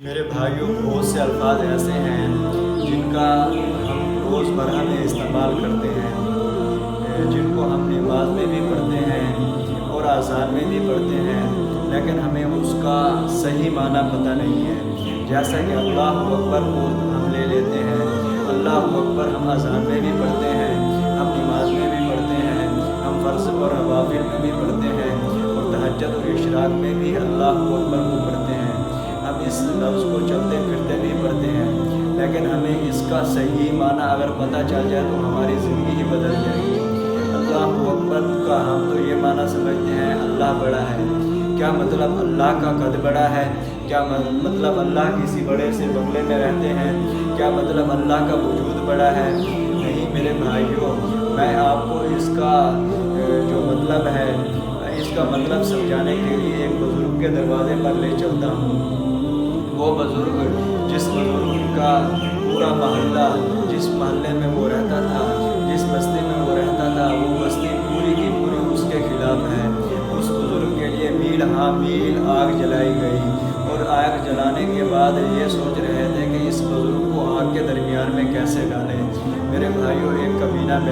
میرے بھائیوں، بہت سے الفاظ ایسے ہیں جن کا ہم روزمرہ میں استعمال کرتے ہیں، جن کو ہم نماز میں بھی پڑھتے ہیں اور اذان میں بھی پڑھتے ہیں، لیکن ہمیں اس کا صحیح معنی پتہ نہیں ہے۔ جیسا کہ اللہ اکبر کو ہم لے لیتے ہیں، اللہ اکبر ہم اذان میں بھی پڑھتے ہیں، ہم نماز میں بھی پڑھتے ہیں، ہم فرض اور نوافل میں بھی پڑھتے ہیں اور تہجد اور اشراق میں بھی اللہ اکبر کو پڑھتے ہیں۔ ہم اس لفظ کو چلتے پھرتے بھی پڑھتے ہیں، لیکن ہمیں اس کا صحیح معنی اگر پتہ چل جائے تو ہماری زندگی ہی بدل جائے گی۔ اللہ اکبر کا ہم تو یہ معنی سمجھتے ہیں اللہ بڑا ہے۔ کیا مطلب اللہ کا قد بڑا ہے؟ کیا مطلب اللہ کسی بڑے سے بنگلے میں رہتے ہیں؟ کیا مطلب اللہ کا وجود بڑا ہے؟ نہیں میرے بھائیوں، میں آپ کو اس کا جو مطلب ہے، اس کا مطلب سمجھانے کے لیے ایک بزرگ کے دروازے پر لے چلتا ہوں۔ وہ بزرگ، جس بزرگ کا پورا محلہ، جس محلے میں وہ رہتا تھا، جس بستی میں وہ رہتا تھا، وہ بستی پوری کی پوری اس کے خلاف ہے۔ اس بزرگ کے لیے میل ہاں میل آگ جلائی گئی، اور آگ جلانے کے بعد یہ سوچ رہے تھے کہ اس بزرگ کو آگ کے درمیان میں کیسے ڈالیں۔ میرے بھائیوں، ایک کبینہ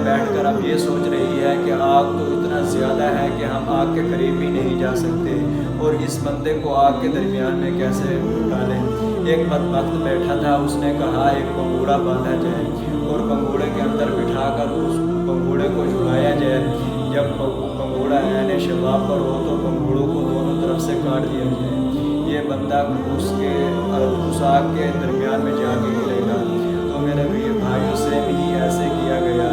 بیٹھ کر اب یہ سوچ رہی ہے کہ آگ تو اتنا زیادہ ہے کہ ہم آگ کے قریب بھی نہیں جا سکتے، اور اس بندے کو آگ کے درمیان میں کیسے ڈالیں۔ ایک بدبخت بیٹھا تھا، اس نے کہا ایک پنگوڑا باندھا جائے اور پنگوڑے کے اندر بٹھا کر اس پنگوڑے کو جھلایا جائے۔ جب پنگوڑا عین شباب پر ہو تو پنگوڑوں کو دونوں طرف سے کاٹ دیا جائے۔ یہ بندہ اس آگ کے درمیان میں جا کے گرے گا۔ تو میرے بھائیوں سے بھی ایسے کیا گیا،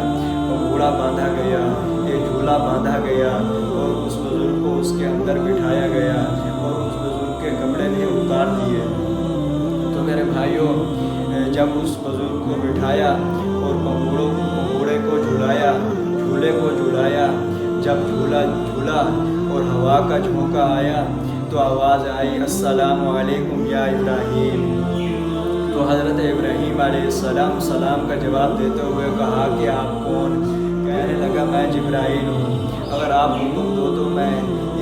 پنگوڑا باندھا گیا، ایک جھولا باندھا گیا اور اس بزرگ کو اس کے اندر بٹھایا گیا اور اس بزرگ کے کپڑے بھی اتار دیے۔ تو میرے بھائیوں، جب اس بزرگ کو بٹھایا اور پنگوڑے کو جھولے کو جھلایا، جب جھولا اور ہوا کا جھونکا آیا تو آواز آئی، السلام علیکم یا ابراہیم۔ تو حضرت ابراہیم علیہ السلام سلام کا جواب دیتے ہوئے کہا کہ آپ کون؟ کہنے لگا میں جبرائیل ہوں، اگر آپ حکم دو تو میں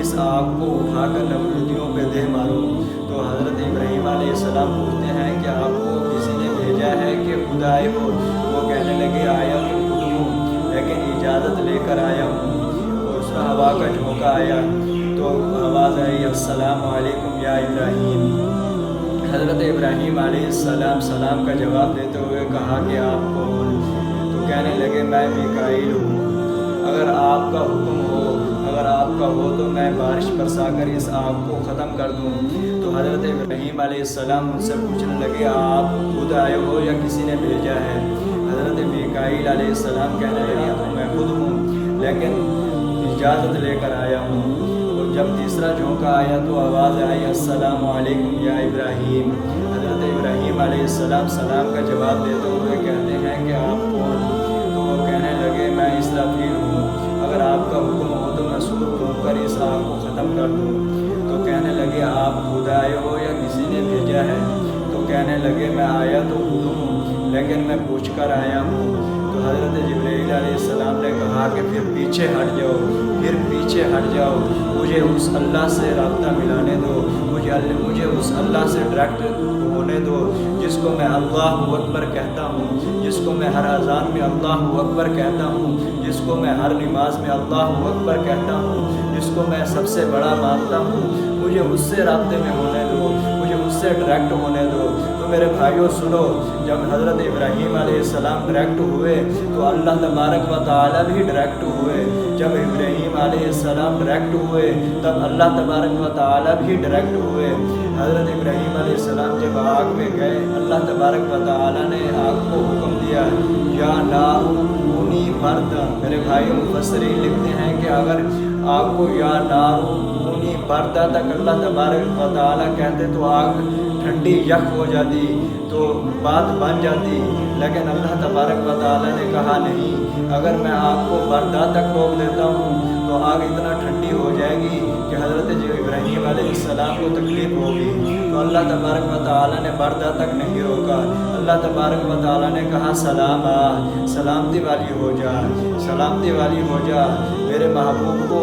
اس آگ کو اٹھا کر نمرودیوں پہ دے ماروں۔ تو حضرت ابراہیم علیہ السلام پوچھتے ہیں کہ آپ کو کسی نے بھیجا ہے کہ خود آئے ہو؟ وہ کہنے لگے آیا تو خود ہوں، لیکن اجازت لے کر آیا ہوں۔ اور اس کا ہوا کا جھونکا آیا تو آواز آئی، السلام علیکم یا ابراہیم۔ حضرت ابراہیم علیہ السلام سلام کا جواب دیتے ہوئے کہا کہ آپ کون؟ تو کہنے لگے میں میکائیل ہوں، اگر آپ کا حکم ہو تو میں بارش برسا کر اس آگ کو ختم کر دوں۔ تو حضرت ابراہیم علیہ السلام ان سے پوچھنے لگے آپ خود آئے ہو یا کسی نے بھیجا ہے؟ حضرت میکائیل علیہ السلام کہنے لگے تو میں خود ہوں، لیکن اجازت لے کر آیا ہوں۔ اور جب تیسرا جھونکا آیا تو آواز آئی، السلام علیکم یا ابراہیم۔ حضرت ابراہیم علیہ السلام سلام کا جواب دیتے ہوئے کہتے ہیں کہ آپ کون؟ تو وہ کہنے لگے میں اسرافیل ہوں، اگر آپ کا حکم ہو تو میں سور پھونک کر اس آگ کو ختم کر دوں۔ تو کہنے لگے آپ خود آئے ہو یا کسی نے بھیجا ہے؟ تو کہنے لگے میں آیا تو خود ہوں، لیکن میں پوچھ کر آیا ہوں۔ تو حضرت جبرائیل علیہ السلام نے کہا کہ پھر پیچھے ہٹ جاؤ، مجھے اس اللہ سے رابطہ ملانے دو، مجھے اس اللہ سے ڈائریکٹ ہونے دو جس کو میں اللہ اکبر کہتا ہوں، جس کو میں ہر اذان میں اللہ اکبر کہتا ہوں، جس کو میں ہر نماز میں اللہ اکبر کہتا ہوں، جس کو میں سب سے بڑا مانتا ہوں۔ مجھے اس سے رابطے میں ہونے دو، مجھے اس سے ڈائریکٹ ہونے دو۔ تو میرے بھائیوں سنو، جب حضرت ابراہیم علیہ السلام ڈائریکٹ ہوئے تو اللہ تبارک و تعالیٰ بھی ڈائریکٹ ہوئے۔ جب ابراہیم علیہ السلام ڈائریکٹ ہوئے تب اللہ تبارک و تعالیٰ بھی ڈائریکٹ ہوئے۔ حضرت ابراہیم علیہ السلام جب آگ میں گئے، اللہ تبارک و تعالیٰ نے آگ کو حکم دیا، یا نار کونی بردا۔ میرے بھائیوں، مفسرین لکھتے ہیں کہ اگر آگ کو یا نار کونی بردا تک اللہ تبارک و تعالیٰ کہتے تو آگ ٹھنڈی یک ہو جاتی، تو بات بن جاتی، لیکن اللہ تبارک و تعالیٰ نے کہا نہیں، اگر میں آگ کو بردا تک روک دیتا ہوں تو آگ اتنا ٹھنڈی ہو جائے گی کہ حضرت ابراہیم علیہ السلام کو تکلیف ہوگی۔ تو اللہ تبارک و تعالیٰ نے بردا تک نہیں روکا، اللہ تبارک و تعالیٰ نے کہا سلامتی والی ہو جا، سلامتی والی ہو جا۔ میرے محبوب کو